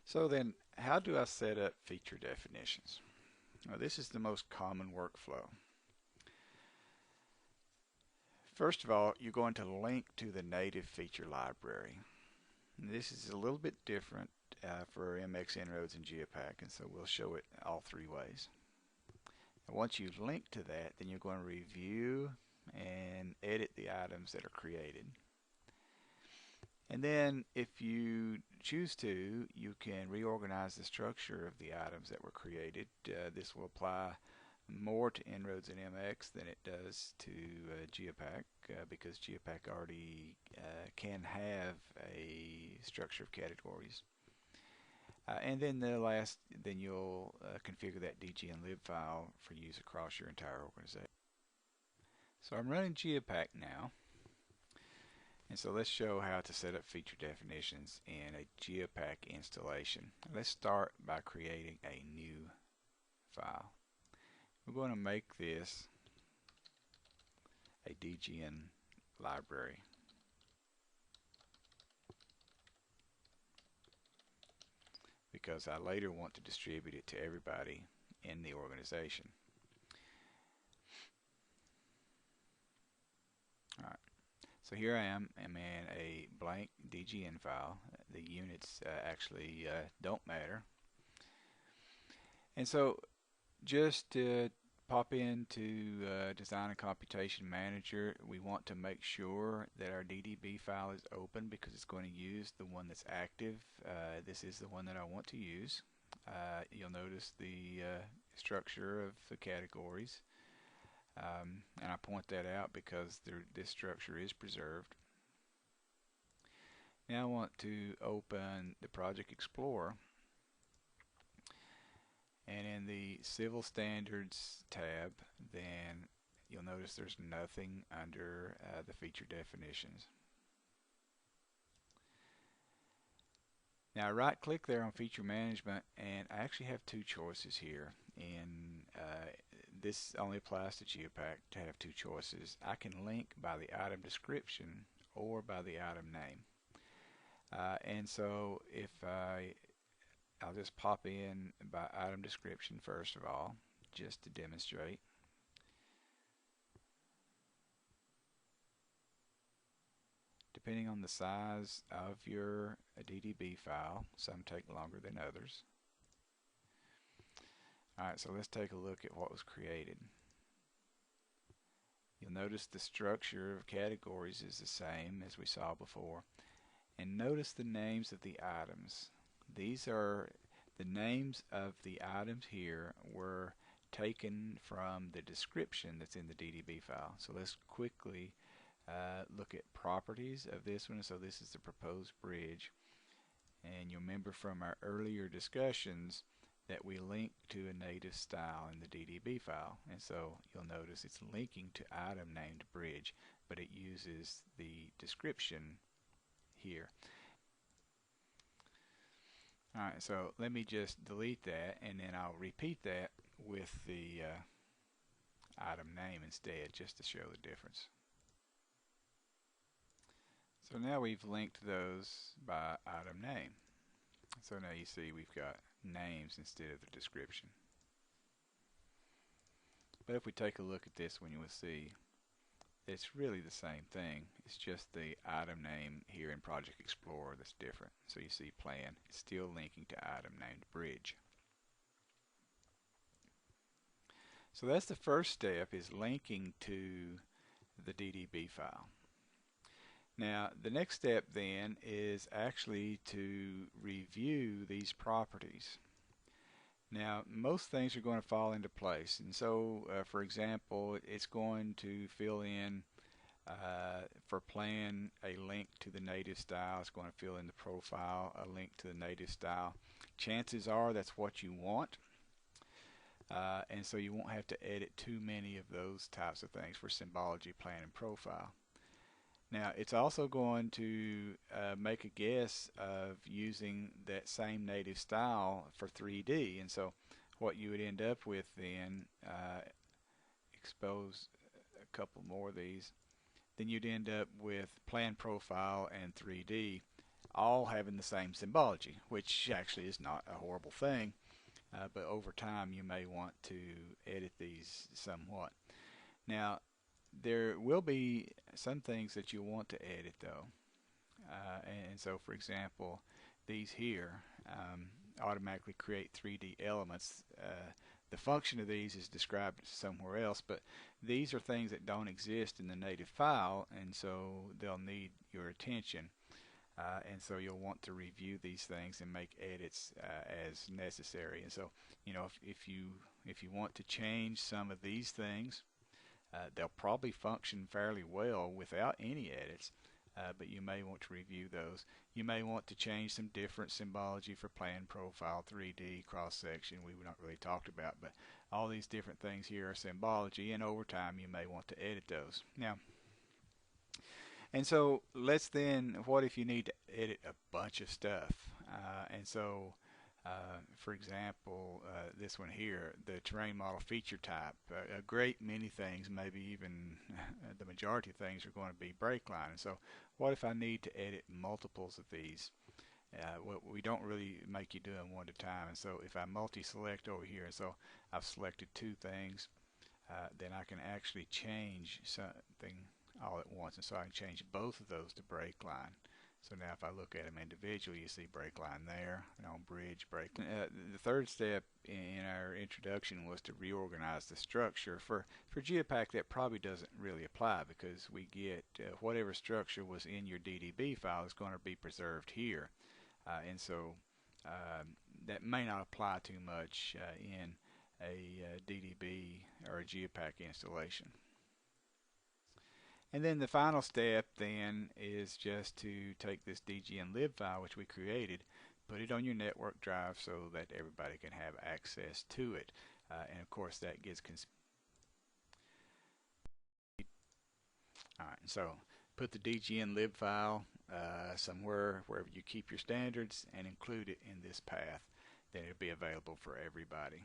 So then, how do I set up feature definitions? Now, this is the most common workflow. First of all, you're going to link to the native feature library. This is a little bit different for MX Inroads and Geopack, and so we'll show it all three ways. And once you link to that, then you're going to review and edit the items that are created. And then if you choose to, you can reorganize the structure of the items that were created. This will apply more to Inroads and MX than it does to Geopack because Geopack already can have a structure of categories. And then then you'll configure that DGNlib file for use across your entire organization. So I'm running Geopack now. And so let's show how to set up feature definitions in a Geopack installation. Let's start by creating a new file. We're going to make this a DGN library. Because I later want to distribute it to everybody in the organization. Alright, so here I am. I'm in a blank DGN file. The units actually don't matter. And so just to pop into Design and Computation Manager, we want to make sure that our DDB file is open because it's going to use the one that's active. This is the one that I want to use. You'll notice the structure of the categories. And I point that out because this structure is preserved. Now I want to open the Project Explorer, and in the Civil Standards tab, then you'll notice there's nothing under the feature definitions. Now I right click there on feature management, and I actually have two choices here. And this only applies to Geopack to have two choices. I can link by the item description or by the item name. And so if I'll just pop in by item description first of all, just to demonstrate. Depending on the size of your DDB file, some take longer than others. Alright, so let's take a look at what was created. You'll notice the structure of categories is the same as we saw before. And notice the names of the items. These are the names of the items here were taken from the description that's in the DDB file. So let's quickly look at properties of this one. So this is the proposed bridge. And you'll remember from our earlier discussions that we link to a native style in the DDB file. And so you'll notice it's linking to item named bridge, but it uses the description here. Alright, so let me just delete that, and then I'll repeat that with the item name instead, just to show the difference. So now we've linked those by item name. So now you see we've got names instead of the description. But if we take a look at this one, you will see it's really the same thing. It's just the item name here in Project Explorer that's different. So you see plan, it's still linking to item named bridge. So that's the first step, is linking to the DDB file. Now the next step then is actually to review these properties. Now most things are going to fall into place, and so for example, it's going to fill in for plan a link to the native style. It's going to fill in the profile a link to the native style. Chances are that's what you want, and so you won't have to edit too many of those types of things for symbology, plan, and profile. Now it's also going to make a guess of using that same native style for 3D, and so what you would end up with then, expose a couple more of these, then you'd end up with plan, profile, and 3D all having the same symbology, which actually is not a horrible thing, but over time you may want to edit these somewhat. Now, there will be some things that you want to edit though, and so for example, these here automatically create 3D elements. The function of these is described somewhere else, but these are things that don't exist in the native file, and so they'll need your attention. And so you'll want to review these things and make edits as necessary. And so, if you want to change some of these things, they'll probably function fairly well without any edits. But you may want to review those. You may want to change some different symbology for plan, profile, 3D, cross-section. We've not really talked about, but all these different things here are symbology, and over time you may want to edit those. Now, and so let's then, what if you need to edit a bunch of stuff? For example, this one here, the terrain model feature type, a great many things, maybe even the majority of things are going to be brake line. And so what if I need to edit multiples of these? Well, we don't really make you do them one at a time. And so if I multi-select over here, so I've selected two things, then I can actually change something all at once, and so I can change both of those to brake line. So now if I look at them individually, you see brake line there, and on bridge brake. The third step in our introduction was to reorganize the structure. For GeoPack, that probably doesn't really apply, because we get whatever structure was in your DDB file is going to be preserved here, and so that may not apply too much in a DDB or a GeoPack installation. And then the final step then is just to take this dgnlib file which we created, put it on your network drive so that everybody can have access to it. And of course that gets Alright, so put the dgnlib file somewhere wherever you keep your standards and include it in this path. Then it'll be available for everybody.